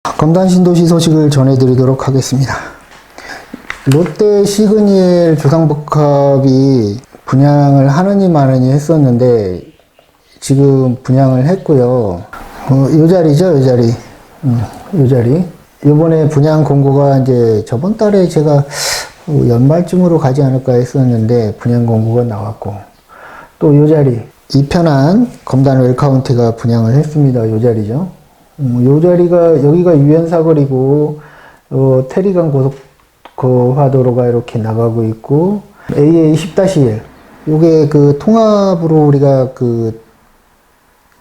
검단 신도시 소식을 전해드리도록 하겠습니다. 롯데 시그니엘 주상복합이 분양을 하느니 마느니 했었는데 지금 분양을 했고요. 요 자리죠, 요 자리. 요 자리. 요번에 분양 공고가 이제 저번 달에 제가 연말쯤으로 가지 않을까 했었는데 분양 공고가 나왔고, 또 요 자리. 이편한 검단 웰카운티가 분양을 했습니다. 요 자리죠. 요 자리가, 여기가 유연사거리고, 테리강 고속화도로가 이렇게 나가고 있고, AA 10-1. 요게 그 통합으로 우리가 그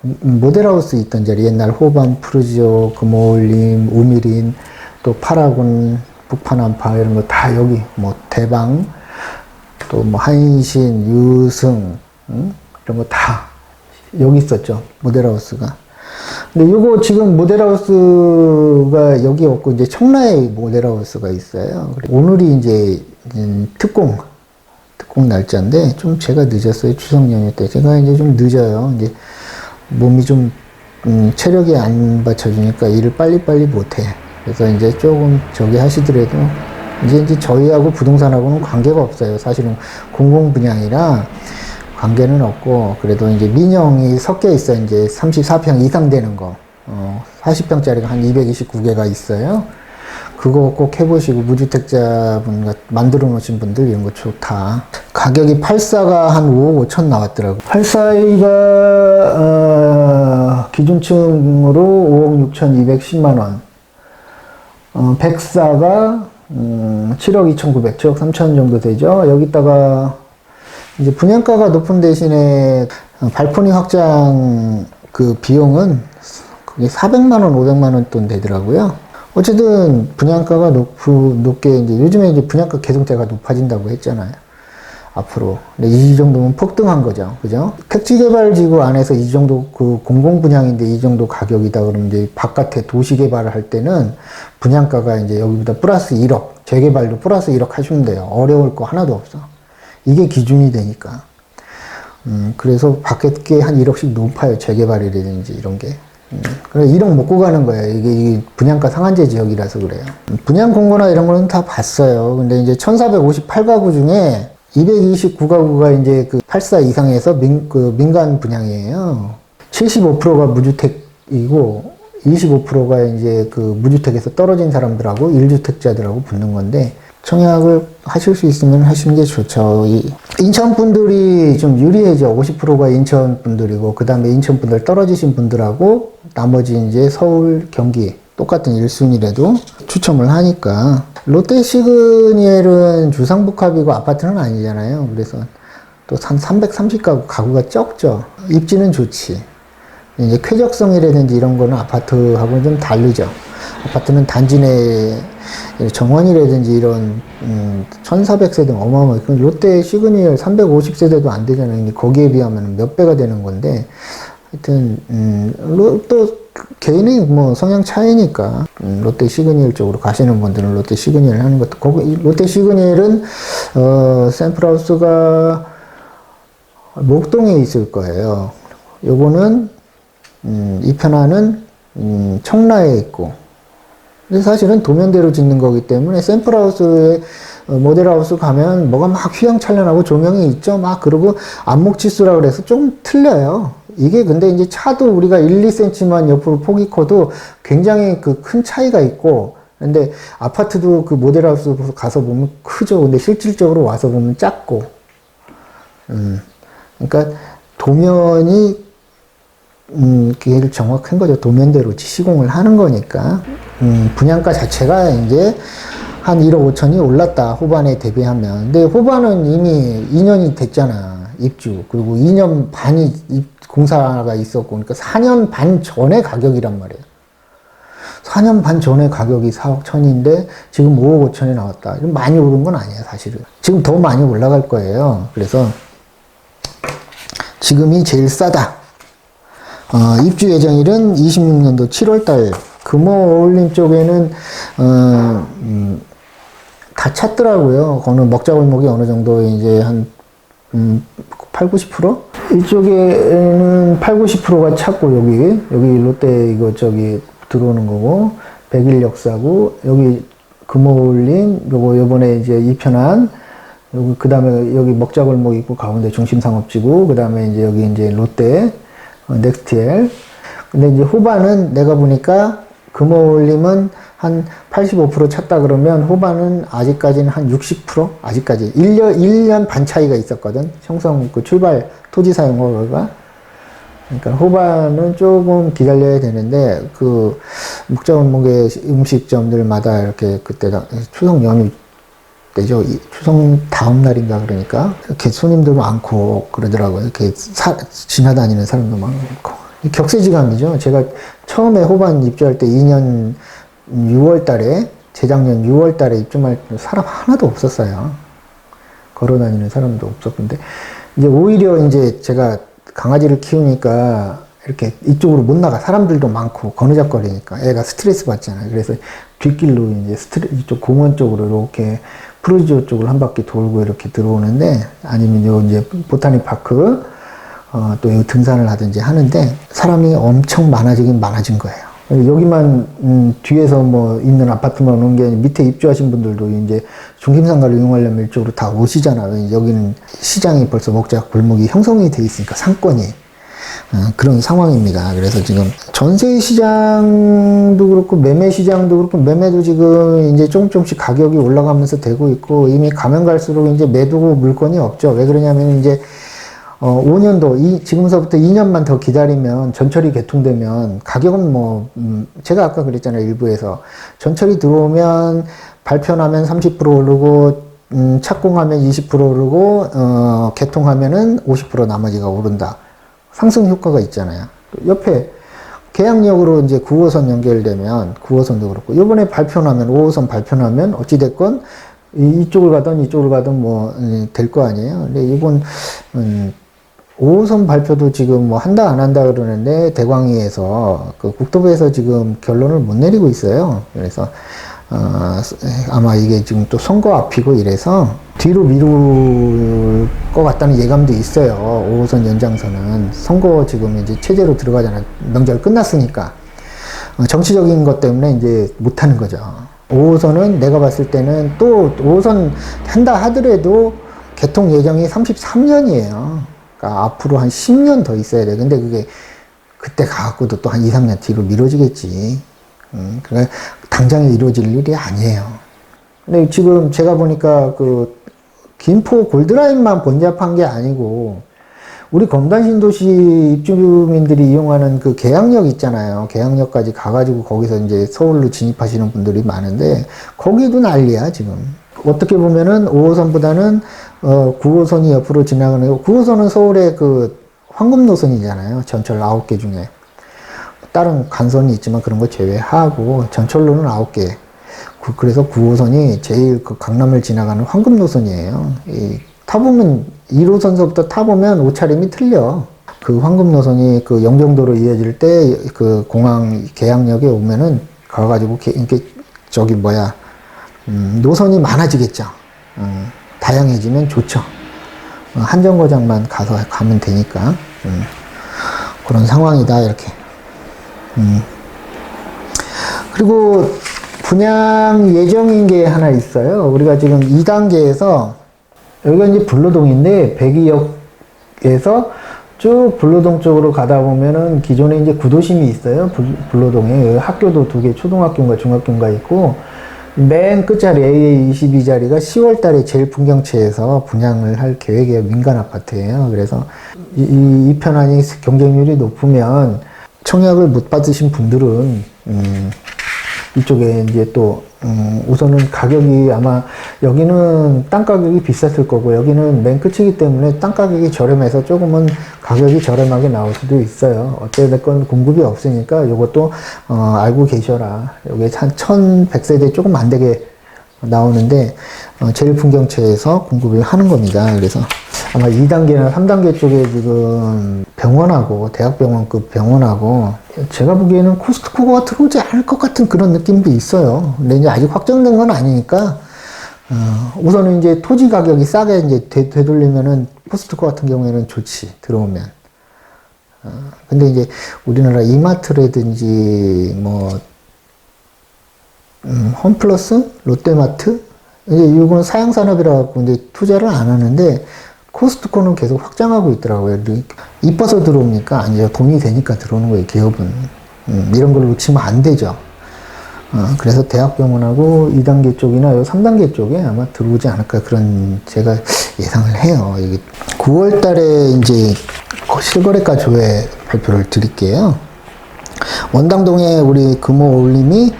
모델하우스 있던 자리, 옛날 호반, 푸르지오, 금호올림, 우미린, 또 파라곤, 북파남파 이런 거 다 여기, 뭐 대방, 또 뭐 한신, 유승, 이런 거 다 여기 있었죠. 모델하우스가. 근데 요거 지금 모델하우스가 여기 없고 이제 청라에 모델하우스가 있어요. 오늘이 이제 특공 날짜인데 좀 제가 늦었어요. 추석 연휴 때. 제가 이제 좀 늦어요. 이제 몸이 좀 체력이 안 받쳐주니까 일을 빨리빨리 못해. 그래서 이제 조금 저기 하시더라도 이제 저희하고 부동산하고는 관계가 없어요. 사실은 공공 분양이라 관계는 없고, 그래도 이제 민영이 섞여 있어요. 이제 34평 이상 되는 거. 40평짜리가 한 229개가 있어요. 그거 꼭 해보시고, 무주택자분, 만들어 놓으신 분들 이런 거 좋다. 가격이 84가 한 5억 5천 나왔더라고. 84가, 기준층으로 5억 6,210만원. 104가, 7억 2,900, 7억 3천 정도 되죠. 여기다가, 이제 분양가가 높은 대신에 발코니 확장 그 비용은 그게 400만원, 500만원 돈 되더라고요. 어쨌든 분양가가 높게 이제 요즘에 이제 분양가 계속대가 높아진다고 했잖아요. 앞으로. 근데 이 정도면 폭등한 거죠. 그죠? 택지개발지구 안에서 이 정도 그 공공분양인데 이 정도 가격이다 그러면 이제 바깥에 도시개발을 할 때는 분양가가 이제 여기보다 플러스 1억, 재개발도 플러스 1억 하시면 돼요. 어려울 거 하나도 없어. 이게 기준이 되니까. 그래서 밖에 한 1억씩 높아요. 재개발이라든지 이런 게. 그래서 1억 먹고 가는 거예요. 이게 분양가 상한제 지역이라서 그래요. 분양 공고나 이런 거는 다 봤어요. 근데 이제 1458가구 중에 229가구가 이제 그 84 이상에서 민간 분양이에요. 75%가 무주택이고 25%가 이제 그 무주택에서 떨어진 사람들하고 1주택자들하고 붙는 건데, 청약을 하실 수 있으면 하시는 게 좋죠. 인천 분들이 좀 유리해져. 50%가 인천 분들이고, 그 다음에 인천 분들 떨어지신 분들하고, 나머지 이제 서울, 경기, 똑같은 1순위라도 추첨을 하니까. 롯데 시그니엘은 주상복합이고 아파트는 아니잖아요. 그래서 또 한 330가구, 가구가 적죠. 입지는 좋지. 이제 쾌적성이라든지 이런 거는 아파트하고는 좀 다르죠. 아파트는 단지 내 정원이라든지 이런 1400세대 어마어마해. 롯데 시그니엘 350세대도 안 되잖아요. 거기에 비하면 몇 배가 되는 건데, 하여튼 또 개인의 뭐 성향 차이니까 롯데 시그니엘 쪽으로 가시는 분들은 롯데 시그니엘 하는 것도, 거기 롯데 시그니엘은 샘플하우스가 목동에 있을 거예요. 요거는 이 편안은 청라에 있고, 근데 사실은 도면대로 짓는 거기 때문에 샘플하우스에 모델하우스 가면 뭐가 막 휘황찬란하고 조명이 있죠. 막 그러고 안목지수라 그래서 좀 틀려요. 이게 근데 이제 차도 우리가 1, 2cm만 옆으로 폭이 커도 굉장히 그 큰 차이가 있고, 근데 아파트도 그 모델하우스 가서 보면 크죠. 근데 실질적으로 와서 보면 작고, 그러니까 도면이 그게 정확한 거죠. 도면대로 시공을 하는 거니까. 분양가 자체가 이제 한 1억 5천이 올랐다. 호반에 대비하면. 근데 호반은 이미 2년이 됐잖아. 입주. 그리고 2년 반이 공사가 있었고, 그러니까 4년 반 전의 가격이란 말이에요. 4년 반 전의 가격이 4억 천인데 지금 5억 5천이 나왔다. 많이 오른 건 아니에요, 사실은. 지금 더 많이 올라갈 거예요. 그래서 지금이 제일 싸다. 입주 예정일은 26년도 7월달. 금호올림 쪽에는 다 찼더라고요. 어느 먹자골목이 어느 정도 이제 한 8, 90%? 이쪽에는 8, 90%가 찼고, 여기 롯데 이거 저기 들어오는 거고, 백일 역사구, 여기 금호울림, 요거 요번에 이제 이편한, 여기 그 다음에 여기 먹자골목 있고 가운데 중심상업지구, 그 다음에 이제 여기 이제 롯데, 넥스트엘. 근데 이제 후반은 내가 보니까 금호울림은 한 85% 찼다 그러면 후반은 아직까지는 한 60%? 아직까지. 1년 반 차이가 있었거든. 형성 그 출발 토지 사용 허가가. 그러니까 후반은 조금 기다려야 되는데 그 묵자골목의 음식점들마다 이렇게 그때 추석 연휴 때죠. 추석 다음 날인가 그러니까 이렇게 손님들 많고 그러더라고요. 이렇게 지나다니는 사람도 많고. 격세지감이죠. 제가 처음에 후반 입주할 때 2년 6월 달에, 재작년 6월 달에 입주할 때 사람 하나도 없었어요. 걸어다니는 사람도 없었는데, 이제 오히려 이제 제가 강아지를 키우니까 이렇게 이쪽으로 못 나가. 사람들도 많고, 거느작거리니까 애가 스트레스 받잖아요. 그래서 뒷길로 이제 이쪽 공원 쪽으로 이렇게 프루지오 쪽을 한 바퀴 돌고 이렇게 들어오는데, 아니면 요 이제 보타닉 파크, 또 여기 등산을 하든지 하는데, 사람이 엄청 많아지긴 많아진 거예요. 여기만 뒤에서 뭐 있는 아파트만 오는 게 아니라 밑에 입주하신 분들도 이제 중심상가를 이용하려면 이쪽으로 다 오시잖아요. 여기는 시장이 벌써 먹자 골목이 형성이 돼 있으니까 상권이 그런 상황입니다. 그래서 지금 전세 시장도 그렇고 매매 시장도 그렇고 매매도 지금 이제 조금씩 가격이 올라가면서 되고 있고 이미 가면 갈수록 이제 매도 물건이 없죠. 왜 그러냐면 이제 5년도, 지금서부터 2년만 더 기다리면 전철이 개통되면 가격은 뭐, 제가 아까 그랬잖아요. 일부에서. 전철이 들어오면 발표나면 30% 오르고, 착공하면 20% 오르고, 개통하면은 50% 나머지가 오른다. 상승 효과가 있잖아요. 옆에 계양역으로 이제 9호선 연결되면 9호선도 그렇고, 요번에 발표나면 5호선 발표나면 어찌됐건 이쪽을 가든 뭐, 될 거 아니에요. 근데 이번, 5호선 발표도 지금 뭐 한다 안 한다 그러는데 대광위에서 그 국토부에서 지금 결론을 못 내리고 있어요. 그래서 아마 이게 지금 또 선거 앞이고 이래서 뒤로 미룰 것 같다는 예감도 있어요. 5호선 연장선은 선거 지금 이제 체제로 들어가잖아요. 명절 끝났으니까 정치적인 것 때문에 이제 못 하는 거죠. 5호선은 내가 봤을 때는 또 5호선 한다 하더라도 개통 예정이 33년이에요. 앞으로 한 10년 더 있어야 돼. 근데 그게 그때 가갖고도 또 한 2, 3년 뒤로 미뤄지겠지. 그러니까 당장에 이루어질 일이 아니에요. 근데 지금 제가 보니까 그 김포 골드라인만 본잡한 게 아니고 우리 검단 신도시 입주민들이 이용하는 그 계양역 있잖아요. 계양역까지 가가지고 거기서 이제 서울로 진입하시는 분들이 많은데 거기도 난리야 지금. 어떻게 보면은 5호선보다는 9호선이 옆으로 지나가는 거. 9호선은 서울의 그 황금 노선이잖아요. 전철 9개 중에. 다른 간선이 있지만 그런 거 제외하고 전철로는 9개. 그래서 9호선이 제일 그 강남을 지나가는 황금 노선이에요. 타보면 1호선서부터 타보면 옷차림이 틀려. 그 황금 노선이 그 영종도로 이어질 때 그 공항 계양역에 오면은 가가지고 이렇게 저기 뭐야 노선이 많아지겠죠. 다양해지면 좋죠. 한 정거장만 가면 되니까. 그런 상황이다, 이렇게. 그리고 분양 예정인 게 하나 있어요. 우리가 지금 2단계에서, 여기가 이제 불로동인데, 백이역에서 쭉 불로동 쪽으로 가다 보면은 기존에 이제 구도심이 있어요. 불로동에. 학교도 2개, 초등학교인가 중학교인가 있고, 맨 끝자리 AA22자리가 10월 달에 제일 풍경채에서 분양을 할 계획의 민간 아파트예요. 그래서 이 편안이 경쟁률이 높으면 청약을 못 받으신 분들은 이쪽에 이제 또 우선은 가격이 아마 여기는 땅 가격이 비쌌을 거고 여기는 맨 끝이기 때문에 땅 가격이 저렴해서 조금은 가격이 저렴하게 나올 수도 있어요. 어찌됐건 공급이 없으니까 이것도 알고 계셔라. 여기 한 1100세대 조금 안 되게 나오는데 제일 풍경채에서 공급을 하는 겁니다. 그래서 아마 2단계나 3단계 쪽에 지금 병원하고 대학병원급 병원하고 제가 보기에는 코스트코가 들어오지 않을 것 같은 그런 느낌도 있어요. 근데 이제 아직 확정된 건 아니니까 우선은 이제 토지 가격이 싸게 이제 되돌리면은 코스트코 같은 경우에는 좋지 들어오면. 근데 이제 우리나라 이마트라든지 뭐 홈플러스, 롯데마트, 이제 이건 사양산업이라 갖고 이제 투자를 안 하는데 코스트코는 계속 확장하고 있더라고요. 이뻐서 들어오니까 아니죠. 돈이 되니까 들어오는 거예요. 기업은. 이런 걸 놓치면 안 되죠. 그래서 대학병원하고 2단계 쪽이나 3단계 쪽에 아마 들어오지 않을까 그런 제가 예상을 해요. 9월 달에 이제 실거래가 조회 발표를 드릴게요. 원당동에 우리 금호 올림이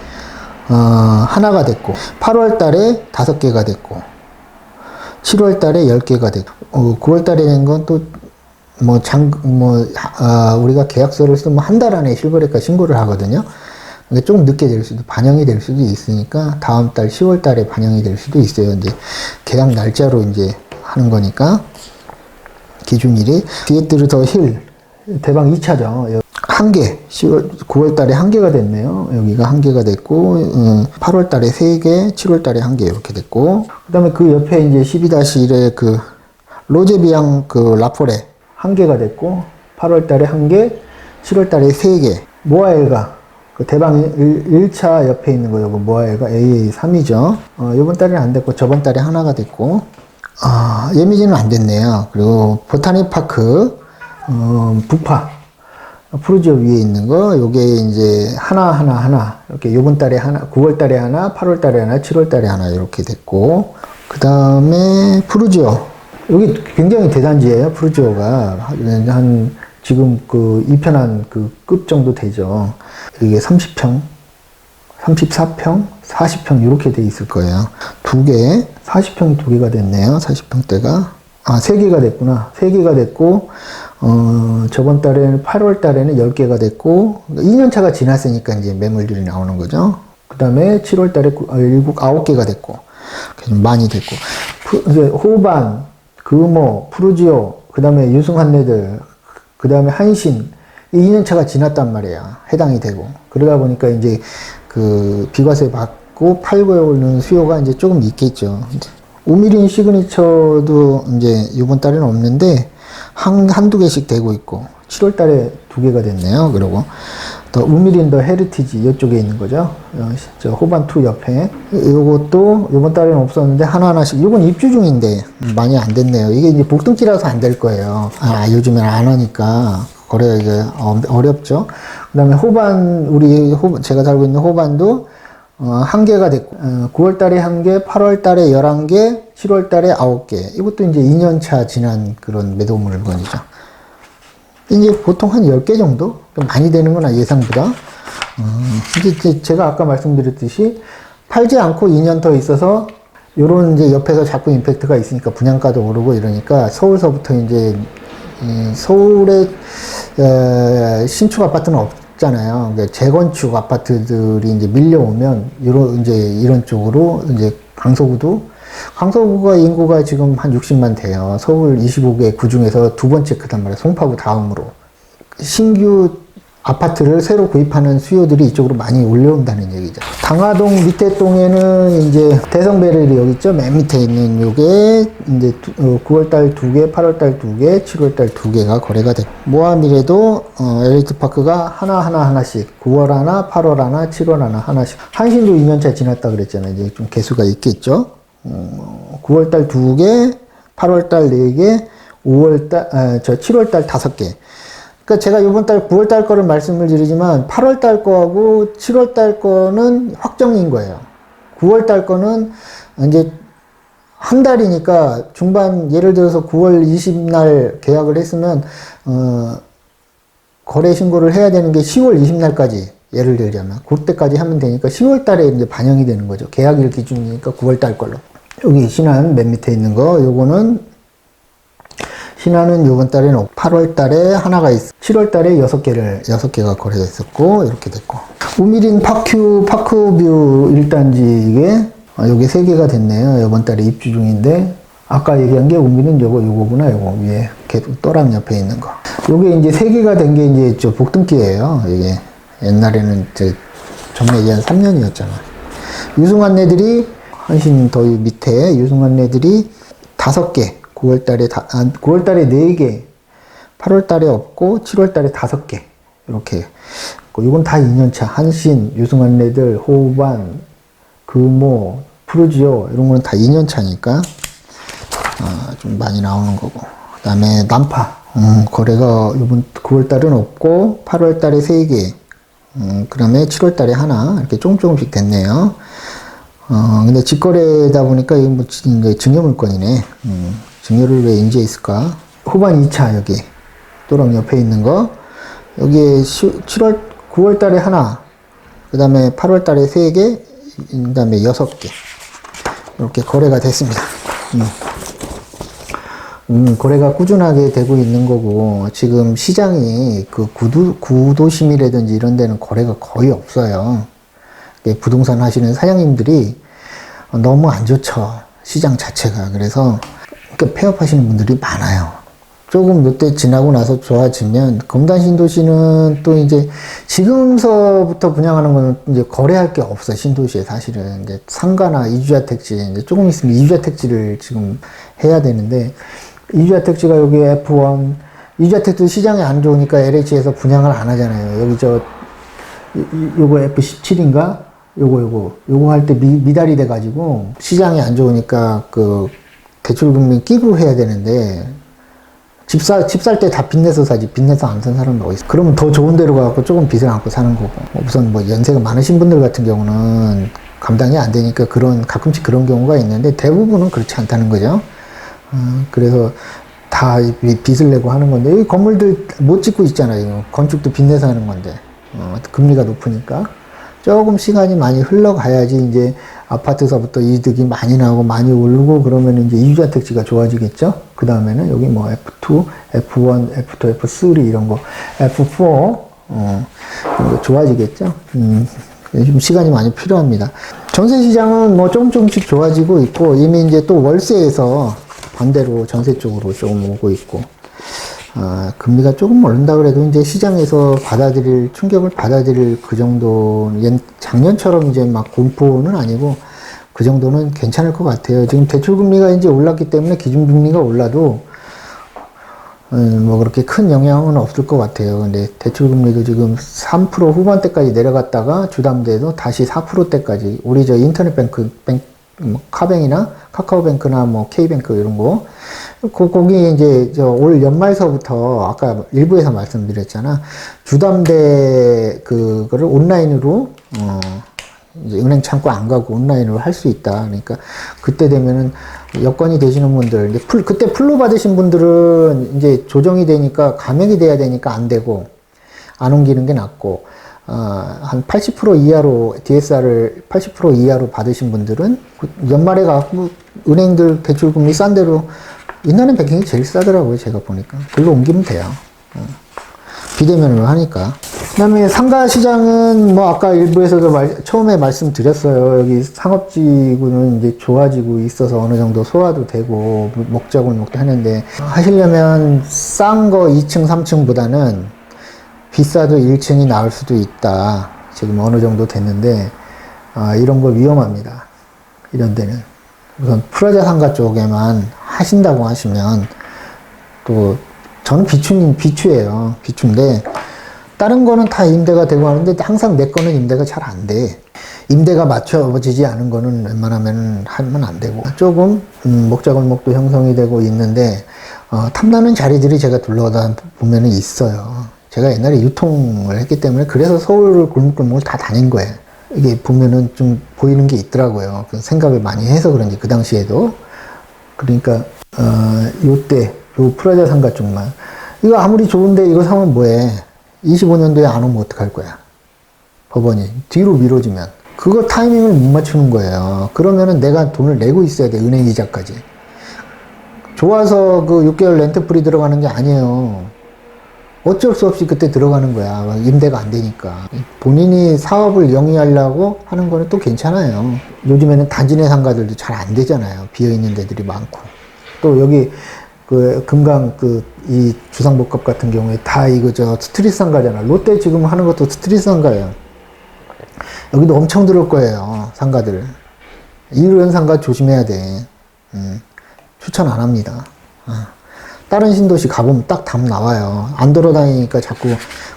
하나가 됐고 8월 달에 5개가 됐고 7월 달에 10개가 됐고 9월 달에 된 건 또 우리가 계약서를 쓰면 한 달 안에 실거래가 신고를 하거든요. 그러니까 조금 늦게 될 수도, 반영이 될 수도 있으니까, 다음 달 10월 달에 반영이 될 수도 있어요. 이제, 계약 날짜로 이제 하는 거니까, 기준일이. 뒤에 들어서 대방 2차죠. 1개, 9월 달에 1개가 됐네요. 여기가 1개가 됐고, 8월 달에 3개, 7월 달에 1개 이렇게 됐고, 그 다음에 그 옆에 이제 12-1의 로제비앙 라포레 1개가 됐고, 8월 달에 1개, 7월 달에 3개, 모아엘가, 대방 1차 옆에 있는 거, 요거 모아엘가 AA3이죠. 요번 달에는 안 됐고, 저번 달에 하나가 됐고, 예미지는 안 됐네요. 그리고 보타닉파크, 부파, 푸르지오 위에 있는 거, 요게 이제 하나, 이렇게 요번 달에 하나, 9월 달에 하나, 8월 달에 하나, 7월 달에 하나, 이렇게 됐고, 그 다음에 푸르지오. 여기 굉장히 대단지예요, 푸르지오가. 지금 2편한 급 정도 되죠. 이게 30평, 34평, 40평 이렇게 돼 있을 거예요. 2개, 40평이 2개가 됐네요. 40평대가. 3개가 됐구나. 3개가 됐고, 저번 달에는 8월 달에는 10개가 됐고, 2년차가 지났으니까 이제 매물들이 나오는 거죠. 그 다음에 7월 달에 9개가 됐고, 좀 많이 됐고, 이제 호반, 금호, 푸르지오, 그 다음에 유승한내들, 그 다음에 한신, 2년차가 지났단 말이에요. 해당이 되고. 그러다 보니까 이제 비과세 받고 팔고 오는 수요가 이제 조금 있겠죠. 우미린 시그니처도 이제 이번 달에는 없는데, 한두 개씩 되고 있고, 7월 달에 2개가 됐네요. 그리고, 더 우미린 더 헤리티지, 이쪽에 있는 거죠. 저 호반2 옆에. 요것도 이번 달에는 없었는데, 하나하나씩. 이건 입주 중인데, 많이 안 됐네요. 이게 이제 복등기라서 안 될 거예요. 요즘엔 안 하니까. 거래가 이제 어렵죠. 그 다음에 제가 살고 있는 호반도 1개가 됐고, 9월 달에 1개, 8월 달에 11개, 7월 달에 9개. 이것도 이제 2년차 지난 그런 매도 물건이죠. 이제 보통 한 10개 정도? 좀 많이 되는구나, 예상보다. 이제 제가 아까 말씀드렸듯이 팔지 않고 2년 더 있어서 요런 이제 옆에서 자꾸 임팩트가 있으니까 분양가도 오르고 이러니까 서울서부터 이제 서울에 신축 아파트는 없잖아요. 그러니까 재건축 아파트들이 이제 밀려오면 이런 쪽으로 이제 강서구가 인구가 지금 한 60만 돼요. 서울 25개 구 중에서 두 번째 크단 말이에요. 송파구 다음으로. 신규 아파트를 새로 구입하는 수요들이 이쪽으로 많이 올려온다는 얘기죠. 당화동 밑에 동에는 이제 대성베를이 여기 있죠. 맨 밑에 있는 요게 이제 9월달 2개, 8월달 2개, 7월달 2개가 거래가 됐고, 모아미래도 엘리트파크가 하나씩 9월 하나, 8월 하나, 7월 하나씩. 한신도 2년차 지났다 그랬잖아요. 이제 좀 개수가 있겠죠. 9월달 2개, 8월달 4개, 7월달 5개. 그러니까 제가 이번 달 9월 달 거를 말씀을 드리지만 8월 달 거하고 7월 달 거는 확정인 거예요. 9월 달 거는 이제 한 달이니까 중반 예를 들어서 9월 20날 계약을 했으면 거래 신고를 해야 되는 게 10월 20날까지 예를 들자면 그때까지 하면 되니까 10월 달에 이제 반영이 되는 거죠. 계약일 기준이니까 9월 달 걸로. 여기 신한 맨 밑에 있는 거 요거는 신한은 이번 달에는 8월 달에 하나가 있어. 7월 달에 6개가 거래됐었고, 이렇게 됐고. 우미린 파크뷰 1단지 이게, 요게 3개가 됐네요. 이번 달에 입주 중인데, 아까 얘기한 게 우미린 요거구나, 요거 위에. 또랑 옆에 있는 거. 요게 이제 3개가 된 게 이제 저 복등기예요. 이게. 옛날에는 전에 얘기한 3년이었잖아. 유승환네들이, 한신 더 밑에 유승환네들이 5개. 9월달에 4개, 8월달에 없고, 7월달에 5개. 이렇게. 이건 다 2년차. 한신, 유승환네들, 호반, 금호, 푸르지오 이런 거는 다 2년 차니까 좀 많이 나오는 거고. 그 다음에 난파. 거래가 이번 9월 달은 없고 8월 달에 3개. 그 다음에 7월 달에 하나 이렇게 조금씩 됐네요. 근데 직거래다 보니까 이거 뭐 증여물건이네. 증여를 왜 인지했을까? 후반 2차 여기 또랑 옆에 있는 거 여기에 9월 달에 하나, 그 다음에 8월 달에 3개, 그 다음에 6개 이렇게 거래가 됐습니다. 거래가 꾸준하게 되고 있는 거고, 지금 시장이 그 구도심이라든지 이런 데는 거래가 거의 없어요. 부동산 하시는 사장님들이 너무 안 좋죠. 시장 자체가. 그래서 폐업 하시는 분들이 많아요. 조금 몇 대 지나고 나서 좋아지면, 검단 신도시는 또 이제 지금서부터 분양하는 거는 이제 거래할 게 없어. 신도시에 사실은. 이제 상가나 이주자택지, 이제 조금 있으면 이주자택지를 지금 해야 되는데, 이주자택지가 여기 F1, 이주자택도 시장이 안 좋으니까 LH에서 분양을 안 하잖아요. 여기 요거 F17인가? 요거 할 때 미달이 돼가지고, 시장이 안 좋으니까 그 대출금리 끼고 해야 되는데, 집 살 때 다 빚내서 사지, 빚내서 안 산 사람도 어디 있어. 그러면 더 좋은 데로 가고 조금 빚을 안고 사는 거고. 우선 뭐 연세가 많으신 분들 같은 경우는 감당이 안 되니까 가끔씩 그런 경우가 있는데, 대부분은 그렇지 않다는 거죠. 그래서 다 빚을 내고 하는 건데, 이 건물들 못 짓고 있잖아요. 건축도 빚내서 하는 건데, 금리가 높으니까. 조금 시간이 많이 흘러가야지 이제 아파트서부터 이득이 많이 나오고 많이 오르고, 그러면 이제 이주자택지가 좋아지겠죠. 그 다음에는 여기 뭐 F2, F1, F2, F3 이런 거, F4, 이런 거 좋아지겠죠. 좀 시간이 많이 필요합니다. 전세 시장은 뭐 조금씩 좋아지고 있고, 이미 이제 또 월세에서 반대로 전세 쪽으로 조금 오고 있고, 금리가 조금 오른다 그래도 이제 시장에서 충격을 받아들일 그 정도, 작년처럼 이제 막 공포는 아니고 그 정도는 괜찮을 것 같아요. 지금 대출금리가 이제 올랐기 때문에 기준금리가 올라도 뭐 그렇게 큰 영향은 없을 것 같아요. 근데 대출금리도 지금 3% 후반대까지 내려갔다가 주담대도 다시 4%대까지, 우리 저 인터넷 뱅크, 뭐 카뱅이나 카카오뱅크나 뭐 K뱅크 이런 거, 거기 이제 올 연말서부터 아까 일부에서 말씀드렸잖아. 주담대 그거를 온라인으로 이제 은행 창구 안 가고 온라인으로 할 수 있다. 그러니까 그때 되면은 여건이 되시는 분들, 그때 풀로 받으신 분들은 이제 조정이 되니까 감액이 돼야 되니까 안 되고 안 옮기는 게 낫고, 한 80% 이하로 DSR을 80% 이하로 받으신 분들은 연말에 가고 은행들 대출금리 싼 대로, 인터넷 뱅킹이 제일 싸더라고요. 제가 보니까. 글로 옮기면 돼요. 비대면으로 하니까. 그 다음에 상가 시장은 뭐 아까 일부에서도 처음에 말씀드렸어요. 여기 상업지구는 이제 좋아지고 있어서 어느 정도 소화도 되고 목적은 하는데, 하시려면 싼 거 2층, 3층보다는 비싸도 1층이 나을 수도 있다. 지금 어느 정도 됐는데, 이런 거 위험합니다. 이런 데는. 우선 프라자 상가 쪽에만 하신다고 하시면, 또 저는 비추예요. 비추인데 다른 거는 다 임대가 되고 하는데 항상 내 거는 임대가 잘 안 돼. 임대가 맞춰지지 않은 거는 웬만하면 하면 안 되고, 조금 목자골목도 형성이 되고 있는데 탐나는 자리들이 제가 둘러다 보면은 있어요. 제가 옛날에 유통을 했기 때문에 그래서 서울 골목골목을 다 다닌 거예요. 이게 보면은 좀 보이는 게 있더라고요. 그 생각을 많이 해서 그런지 그 당시에도. 그러니까 요때 요 프라자 상가 쪽만, 이거 아무리 좋은데 이거 사면 뭐해? 25년도에 안 오면 어떡할 거야? 법원이 뒤로 미뤄지면 그거 타이밍을 못 맞추는 거예요. 그러면은 내가 돈을 내고 있어야 돼. 은행 이자까지. 좋아서 그 6개월 렌트프리 들어가는 게 아니에요. 어쩔 수 없이 그때 들어가는 거야. 임대가 안 되니까. 본인이 사업을 영위하려고 하는 거는 또 괜찮아요. 요즘에는 단지 내 상가들도 잘 안 되잖아요. 비어있는 데들이 많고. 또 여기 금강 이 주상복합 같은 경우에 다 이거 스트리트 상가잖아. 롯데 지금 하는 것도 스트리트 상가예요. 여기도 엄청 들어올 거예요. 상가들. 이런 상가 조심해야 돼. 추천 안 합니다. 다른 신도시 가보면 딱 답 나와요. 안 돌아다니니까 자꾸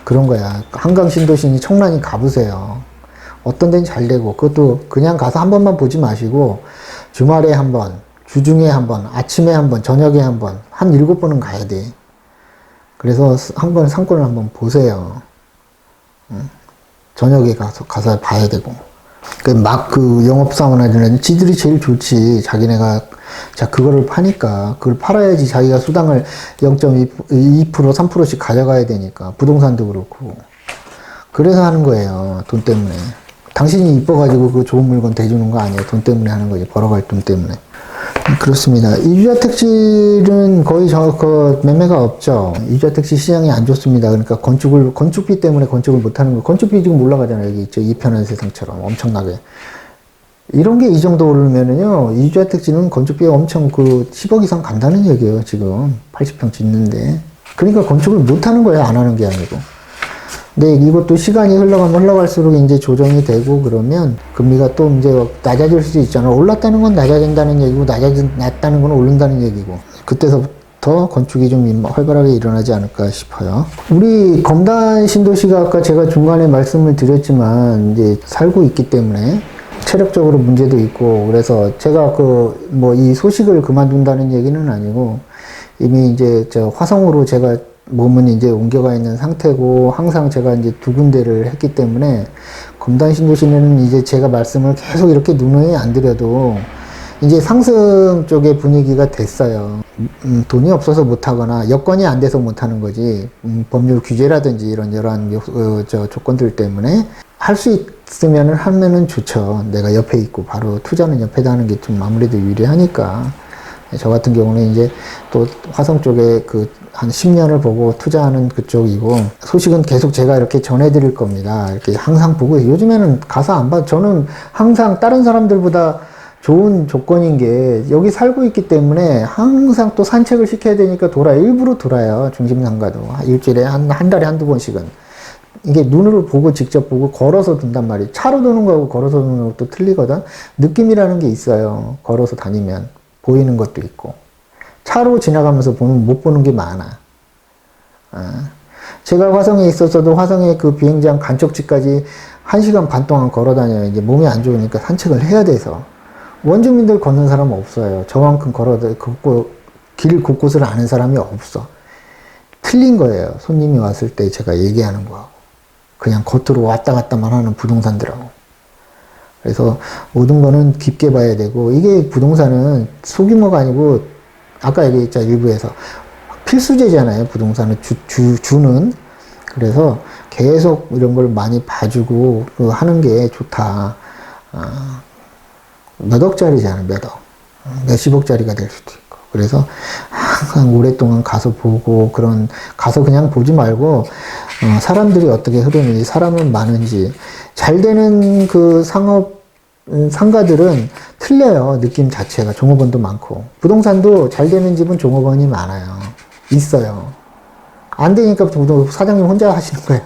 그런 거야. 한강 신도시니 청란이 가보세요. 어떤 데는 잘 되고, 그것도 그냥 가서 한 번만 보지 마시고, 주말에 한 번, 주중에 한 번, 아침에 한 번, 저녁에 한 번, 한 7번은 가야 돼. 그래서 한번 상권을 한번 보세요. 저녁에 가서 봐야 되고. 그 영업사원들은 지들이 제일 좋지. 자기네가, 자, 그거를 파니까. 그걸 팔아야지 자기가 수당을 0.2%, 3%씩 가져가야 되니까. 부동산도 그렇고. 그래서 하는 거예요. 돈 때문에. 당신이 이뻐가지고 그 좋은 물건 대주는 거 아니에요. 돈 때문에 하는 거지. 벌어갈 돈 때문에. 그렇습니다. 이주택지는 거의 매매가 없죠. 이주택지 시장이 안 좋습니다. 그러니까 건축비 때문에 건축을 못 하는 거. 건축비 지금 올라가잖아요. 여기 있죠. 이 편한 세상처럼 엄청나게. 이런 게 이 정도 오르면은요, 이주택지는 건축비가 엄청 10억 이상 간다는 얘기예요. 지금 80평 짓는데. 그러니까 건축을 못 하는 거예요. 안 하는 게 아니고. 근데 이것도 시간이 흘러가면 흘러갈수록 이제 조정이 되고 그러면 금리가 또 이제 낮아질 수도 있잖아. 올랐다는 건 낮아진다는 얘기고 낮다는 건 오른다는 얘기고. 그때서부터 건축이 좀 활발하게 일어나지 않을까 싶어요. 우리 검단 신도시가 아까 제가 중간에 말씀을 드렸지만 이제 살고 있기 때문에 체력적으로 문제도 있고 그래서 제가 이 소식을 그만둔다는 얘기는 아니고 이미 이제 화성으로 제가 몸은 이제 옮겨가 있는 상태고 항상 제가 이제 2군데를 했기 때문에 검단 신도시는 이제 제가 말씀을 계속 이렇게 누누이 안 드려도 이제 상승 쪽의 분위기가 됐어요. 돈이 없어서 못하거나 여건이 안 돼서 못하는 거지 법률 규제라든지 이러한 조건들 때문에 할 수 있으면 하면은 좋죠. 내가 옆에 있고 바로 투자는 옆에다 하는 게 좀 아무래도 유리하니까. 저 같은 경우는 이제 또 화성 쪽에 한 10년을 보고 투자하는 그쪽이고 소식은 계속 제가 이렇게 전해드릴 겁니다. 이렇게 항상 보고 요즘에는 가서 안 봐. 저는 항상 다른 사람들보다 좋은 조건인 게 여기 살고 있기 때문에 항상 또 산책을 시켜야 되니까 일부러 돌아요. 중심상가도 일주일에 한 달에 한두 번씩은. 이게 눈으로 보고 직접 보고 걸어서 든단 말이에요. 차로 도는 거하고 걸어서 도는 거하고 또 틀리거든. 느낌이라는 게 있어요. 걸어서 다니면. 보이는 것도 있고 차로 지나가면서 못 보는 게 많아. 제가 화성에 있었어도 화성의 그 비행장 간척지까지 1시간 반 동안 걸어 다녀요. 이제 몸이 안 좋으니까 산책을 해야 돼서. 원주민들 걷는 사람은 없어요. 저만큼 길 곳곳을 아는 사람이 없어. 틀린 거예요. 손님이 왔을 때 제가 얘기하는 거하고 그냥 겉으로 왔다 갔다만 하는 부동산들하고. 그래서 모든 거는 깊게 봐야 되고 이게 부동산은 소규모가 아니고 아까 얘기했죠. 일부에서 필수제잖아요. 부동산은 주는. 그래서 계속 이런 걸 많이 봐주고 하는 게 좋다. 몇 억짜리잖아. 몇 억. 몇십억짜리가 될 수도 있고. 그래서 항상 오랫동안 가서 보고 가서 그냥 보지 말고 사람들이 어떻게 흐르는지 사람은 많은지 잘 되는 상가들은 틀려요. 느낌 자체가. 종업원도 많고. 부동산도 잘 되는 집은 종업원이 많아요. 있어요. 안 되니까 사장님 혼자 하시는 거예요.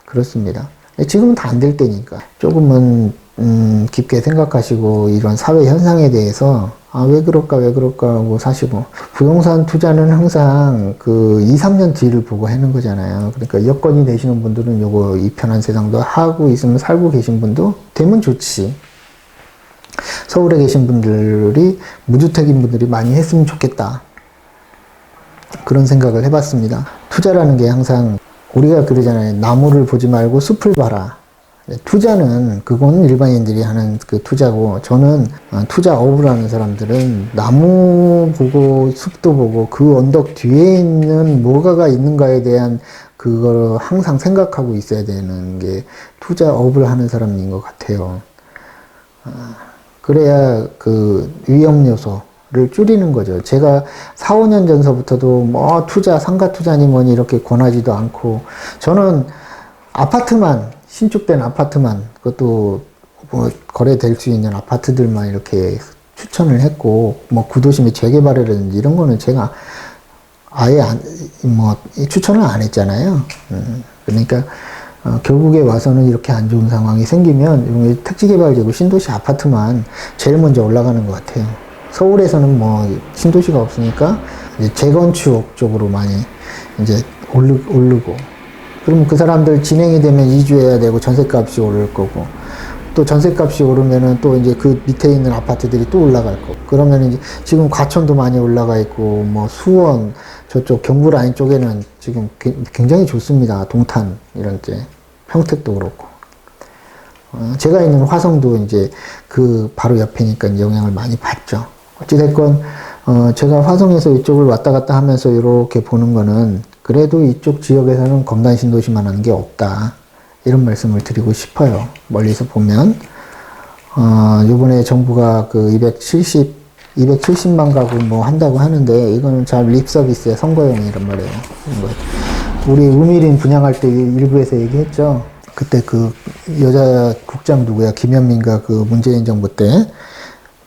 그렇습니다. 지금은 다 안 될 때니까. 조금은, 깊게 생각하시고, 이런 사회 현상에 대해서, 왜 그럴까 하고 사시고. 부동산 투자는 항상 2, 3년 뒤를 보고 하는 거잖아요. 그러니까 여건이 되시는 분들은 이 편한 세상도 하고 있으면 살고 계신 분도 되면 좋지. 서울에 계신 분들이, 무주택인 분들이 많이 했으면 좋겠다. 그런 생각을 해봤습니다. 투자라는 게 항상, 우리가 그러잖아요. 나무를 보지 말고 숲을 봐라. 투자는 그건 일반인들이 하는 투자고 저는 투자업을 하는 사람들은 나무 보고 숲도 보고 그 언덕 뒤에 있는 뭐가가 있는가에 대한 그걸 항상 생각하고 있어야 되는 게 투자업을 하는 사람인 것 같아요. 그래야 위험 요소를 줄이는 거죠. 제가 4, 5년 전서부터도 상가 투자니 뭐니 이렇게 권하지도 않고 저는 신축된 아파트만, 그것도 거래될 수 있는 아파트들만 이렇게 추천을 했고, 구도심의 재개발이라든지 이런 거는 제가 아예 추천을 안 했잖아요. 그러니까, 결국에 와서는 이렇게 안 좋은 상황이 생기면, 택지개발되고 신도시 아파트만 제일 먼저 올라가는 것 같아요. 서울에서는 신도시가 없으니까, 이제 재건축 쪽으로 많이 이제 오르고, 그러면 그 사람들 진행이 되면 이주해야 되고 전셋값이 오를 거고, 또 전셋값이 오르면은 또 이제 그 밑에 있는 아파트들이 또 올라갈 거고, 그러면 이제 지금 과천도 많이 올라가 있고, 뭐 수원, 저쪽 경부 라인 쪽에는 지금 굉장히 좋습니다. 동탄, 이런 데. 평택도 그렇고. 제가 있는 화성도 이제 그 바로 옆이니까 영향을 많이 받죠. 어찌됐건, 제가 화성에서 이쪽을 왔다 갔다 하면서 이렇게 보는 거는 그래도 이쪽 지역에서는 검단 신도시만 하는 게 없다. 이런 말씀을 드리고 싶어요. 멀리서 보면. 요번에 정부가 그 270만 가구 뭐 한다고 하는데, 이거는 잘 립 서비스의 선거용이란 말이에요. 우리 우미린 분양할 때 일부에서 얘기했죠. 그때 그 여자 국장 누구야? 김현민가 그 문재인 정부 때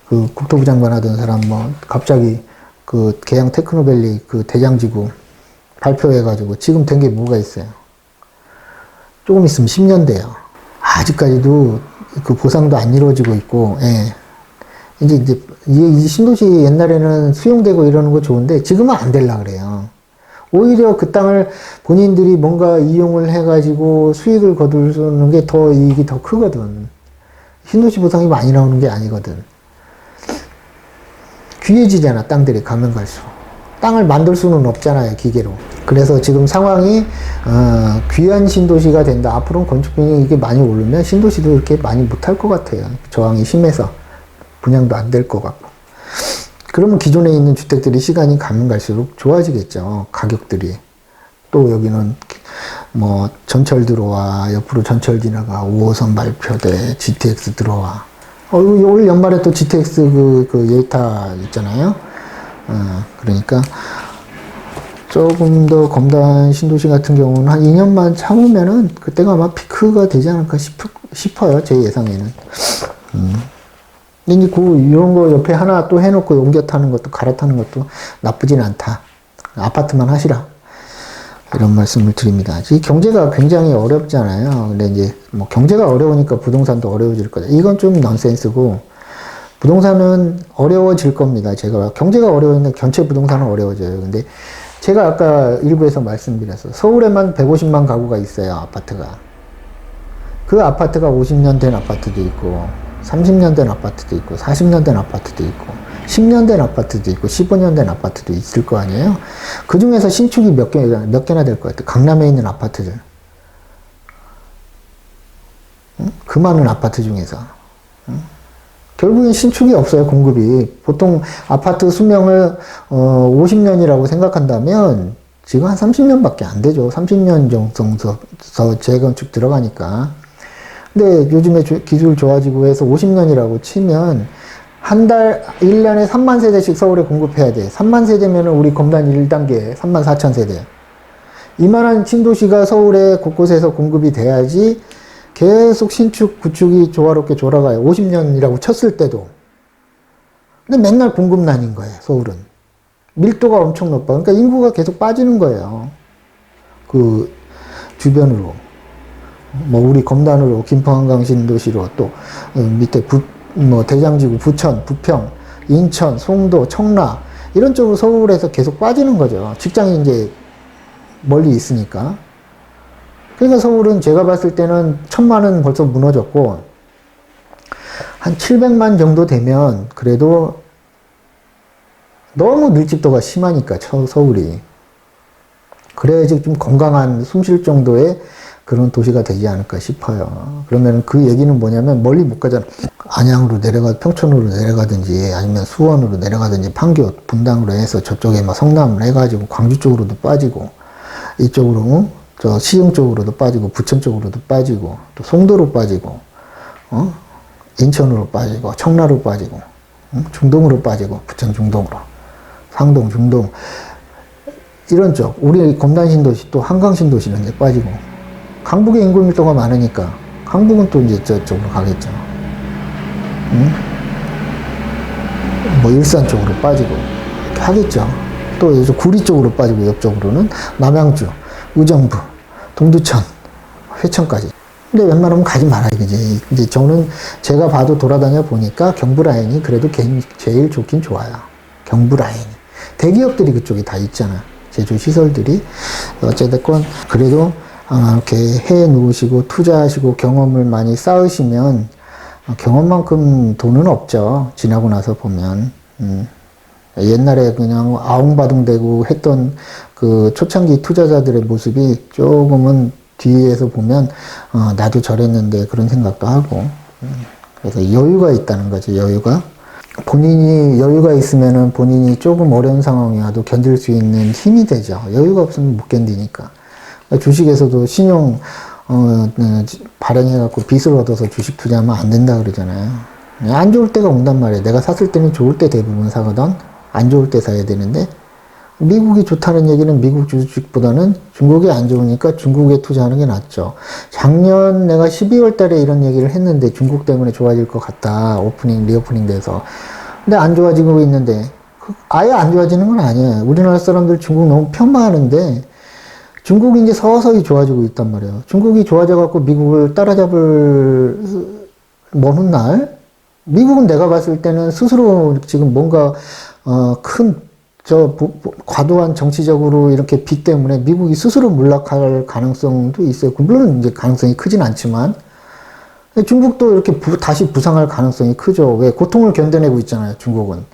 그 국토부 장관 하던 사람 뭐 갑자기 그 계양 테크노밸리 그 대장지구 발표해가지고 지금 된 게 뭐가 있어요? 조금 있으면 10년 돼요. 아직까지도 그 보상도 안 이루어지고 있고, 예. 이제 이 신도시 옛날에는 수용되고 이러는 거 좋은데 지금은 안 될라 그래요. 오히려 그 땅을 본인들이 뭔가 이용을 해가지고 수익을 거두는 게 더 이익이 더 크거든. 신도시 보상이 많이 나오는 게 아니거든. 귀해지잖아, 땅들이 가면 갈수록. 땅을 만들 수는 없잖아요, 기계로. 그래서 지금 상황이 귀한 신도시가 된다. 앞으로는 건축비용이 이게 많이 오르면 신도시도 이렇게 많이 못할 것 같아요. 저항이 심해서 분양도 안 될 것 같고. 그러면 기존에 있는 주택들이 시간이 가면 갈수록 좋아지겠죠, 가격들이. 또 여기는 뭐 전철 들어와, 옆으로 전철 지나가, 5호선 발표돼, GTX 들어와. 올 연말에 또 GTX 그 예타 있잖아요. 그러니까 조금 더 검단 신도시 같은 경우는 한 2년만 참으면은 그때가 아마 피크가 되지 않을까 싶어요. 제 예상에는. 근데 이제 이런 거 옆에 하나 또 해놓고 옮겨 타는 것도, 갈아타는 것도 나쁘진 않다. 아파트만 하시라. 이런 말씀을 드립니다. 이 경제가 굉장히 어렵잖아요. 근데 이제 뭐 경제가 어려우니까 부동산도 어려워질 거다. 이건 좀 넌센스고, 부동산은 어려워질 겁니다. 제가 경제가 어려우니까 전체 부동산은 어려워져요. 근데 제가 아까 일부에서 말씀드렸어요. 서울에만 150만 가구가 있어요, 아파트가. 그 아파트가 50년 된 아파트도 있고, 30년 된 아파트도 있고, 40년 된 아파트도 있고, 10년 된 아파트도 있고, 15년 된 아파트도 있을 거 아니에요? 그 중에서 신축이 몇 개나 될 것 같아요? 강남에 있는 아파트들. 응? 그 많은 아파트 중에서. 응? 결국엔 신축이 없어요, 공급이. 보통 아파트 수명을 50년이라고 생각한다면 지금 한 30년밖에 안 되죠. 30년 정도 재건축 들어가니까. 근데 요즘에 기술 좋아지고 해서 50년이라고 치면 한 달, 1년에 3만 세대씩 서울에 공급해야 돼. 3만 세대면 우리 검단 1단계 3만 4천 세대. 이만한 신도시가 서울에 곳곳에서 공급이 돼야지 계속 신축, 구축이 조화롭게 돌아가요. 50년이라고 쳤을 때도. 근데 맨날 공급난인 거예요, 서울은. 밀도가 엄청 높아. 그러니까 인구가 계속 빠지는 거예요. 그 주변으로. 뭐 우리 검단으로, 김포 한강 신도시로, 또 밑에 대장지구, 부천, 부평, 인천, 송도, 청라 이런 쪽으로 서울에서 계속 빠지는 거죠. 직장이 이제 멀리 있으니까. 그러니까 서울은 제가 봤을 때는 1000만은 벌써 무너졌고, 한 700만 정도 되면 그래도 너무 밀집도가 심하니까 서울이. 그래야지 좀 건강한 숨 쉴 정도의 그런 도시가 되지 않을까 싶어요. 그러면 그 얘기는 뭐냐면 멀리 못 가잖아. 안양으로 평촌으로 내려가든지 아니면 수원으로 내려가든지 판교, 분당으로 해서 저쪽에 막 성남을 해가지고 광주 쪽으로도 빠지고, 이쪽으로 저 시흥 쪽으로도 빠지고, 부천 쪽으로도 빠지고, 또 송도로 빠지고, 인천으로 빠지고, 청라로 빠지고, 중동으로 빠지고, 부천 중동으로, 상동, 중동, 이런 쪽, 우리 검단 신도시 또 한강 신도시는 이제 빠지고, 강북에 인구 밀도가 많으니까 강북은 또 이제 저쪽으로 가겠죠. 뭐 일산 쪽으로 빠지고 이렇게 하겠죠. 또 이제 구리 쪽으로 빠지고, 옆쪽으로는 남양주, 의정부, 동두천, 회천까지. 근데 웬만하면 가지 말아야 되지. 이제 저는 제가 봐도 돌아다녀 보니까 경부 라인이 그래도 제일 좋긴 좋아요. 경부 라인이. 대기업들이 그쪽에 다 있잖아. 제조 시설들이. 어쨌든 그래도 이렇게 해 놓으시고 투자하시고 경험을 많이 쌓으시면 경험만큼 돈은 없죠. 지나고 나서 보면. 옛날에 그냥 아웅바둥대고 했던 그 초창기 투자자들의 모습이 조금은 뒤에서 보면 나도 저랬는데 그런 생각도 하고. 그래서 여유가 있다는 거죠. 여유가. 본인이 여유가 있으면은 본인이 조금 어려운 상황이 와도 견딜 수 있는 힘이 되죠. 여유가 없으면 못 견디니까. 주식에서도 신용 발행해갖고 빚을 얻어서 주식 투자하면 안 된다 그러잖아요. 안 좋을 때가 온단 말이에요. 내가 샀을 때는 좋을 때 대부분 사거든. 안 좋을 때 사야 되는데, 미국이 좋다는 얘기는 미국 주식보다는 중국이 안 좋으니까 중국에 투자하는 게 낫죠. 작년 내가 12월 달에 이런 얘기를 했는데 중국 때문에 좋아질 것 같다. 리오프닝 돼서. 근데 안 좋아지고 있는데, 아예 안 좋아지는 건 아니에요. 우리나라 사람들 중국 너무 폄하하는데, 중국이 이제 서서히 좋아지고 있단 말이에요. 중국이 좋아져갖고 미국을 따라잡을 먼 훗날, 미국은 내가 봤을 때는 스스로 지금 뭔가, 과도한 정치적으로 이렇게 빚 때문에 미국이 스스로 몰락할 가능성도 있어요. 물론 이제 가능성이 크진 않지만, 중국도 이렇게 다시 부상할 가능성이 크죠. 왜? 고통을 견뎌내고 있잖아요, 중국은.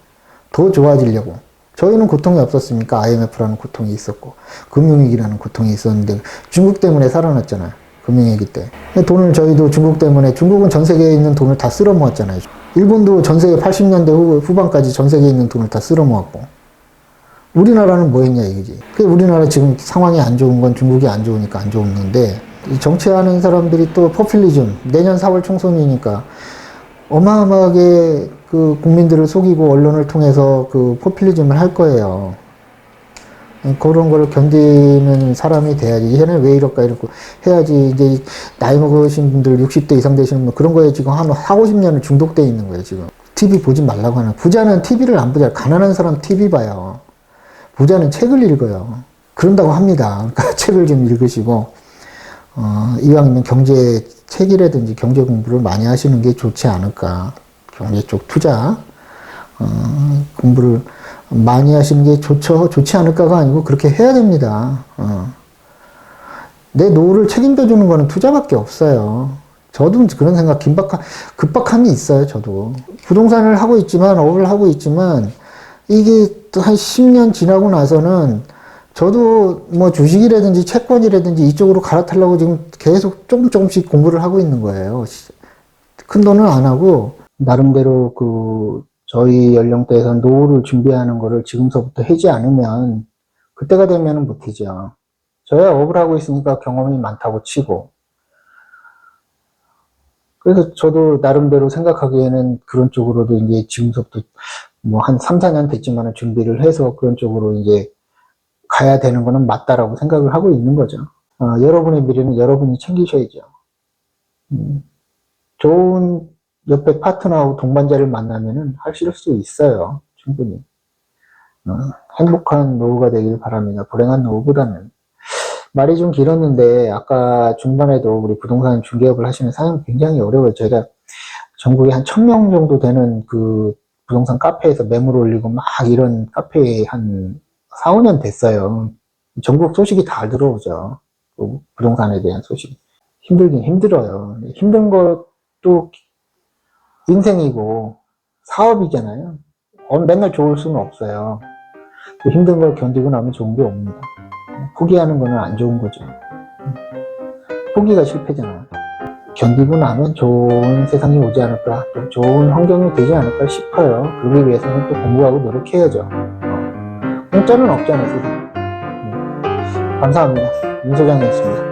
더 좋아지려고. 저희는 고통이 없었으니까 IMF라는 고통이 있었고, 금융위기라는 고통이 있었는데, 중국 때문에 살아났잖아요. 금융위기 때. 돈을 저희도 중국 때문에, 중국은 전 세계에 있는 돈을 다 쓸어 모았잖아요. 일본도 전 세계 80년대 후반까지 전 세계에 있는 돈을 다 쓸어 모았고, 우리나라는 뭐 했냐 이거지. 우리나라 지금 상황이 안 좋은 건 중국이 안 좋으니까 안 좋은데, 정치하는 사람들이 또 포퓰리즘, 내년 4월 총선이니까 어마어마하게 그 국민들을 속이고 언론을 통해서 그 포퓰리즘을 할 거예요. 그런 걸 견디는 사람이 돼야지. 얘는 왜 이럴까 이러고 해야지. 이제 나이 먹으신 분들 60대 이상 되시는 분 그런 거에 지금 한 4, 50년을 중독돼 있는 거예요, 지금. TV 보지 말라고 하는. 부자는 TV를 안 보잖아요. 가난한 사람 TV 봐요. 부자는 책을 읽어요. 그런다고 합니다. 그러니까 책을 좀 읽으시고, 이왕이면 경제 책이라든지 경제 공부를 많이 하시는 게 좋지 않을까. 경제 쪽 투자, 공부를 많이 하시는 게 좋지 않을까가 아니고 그렇게 해야 됩니다. 내 노후를 책임져 주는 거는 투자밖에 없어요. 저도 그런 생각, 급박함이 있어요, 저도. 부동산을 하고 있지만, 업을 하고 있지만, 이게 한 10년 지나고 나서는 저도 뭐 주식이라든지 채권이라든지 이쪽으로 갈아타려고 지금 계속 조금씩 공부를 하고 있는 거예요. 큰 돈은 안 하고, 나름대로 저희 연령대에서 노후를 준비하는 거를 지금서부터 하지 않으면, 그때가 되면은 못하죠. 저야 업을 하고 있으니까 경험이 많다고 치고. 그래서 저도 나름대로 생각하기에는 그런 쪽으로도 이제 지금서부터 뭐 한 3, 4년 됐지만 준비를 해서 그런 쪽으로 이제 가야 되는 거는 맞다라고 생각을 하고 있는 거죠. 여러분의 미래는 여러분이 챙기셔야죠. 좋은 옆에 파트너하고 동반자를 만나면은 하실 수 있어요. 충분히. 행복한 노후가 되길 바랍니다. 불행한 노후보다는. 말이 좀 길었는데, 아까 중반에도 우리 부동산 중개업을 하시는 사장님 굉장히 어려워요. 저희가 전국에 한 1000명 정도 되는 그 부동산 카페에서 매물 올리고 막 이런 카페에 한 4, 5년 됐어요. 전국 소식이 다 들어오죠. 부동산에 대한 소식. 힘들긴 힘들어요. 힘든 것도 인생이고 사업이잖아요. 맨날 좋을 수는 없어요. 힘든 걸 견디고 나면 좋은 게 옵니다. 포기하는 거는 안 좋은 거죠. 포기가 실패잖아요. 견디고 나면 좋은 세상이 오지 않을까, 또 좋은 환경이 되지 않을까 싶어요. 그러기 위해서는 또 공부하고 노력해야죠. 공짜는 없잖아요, 세상에. 감사합니다. 윤 소장이었습니다.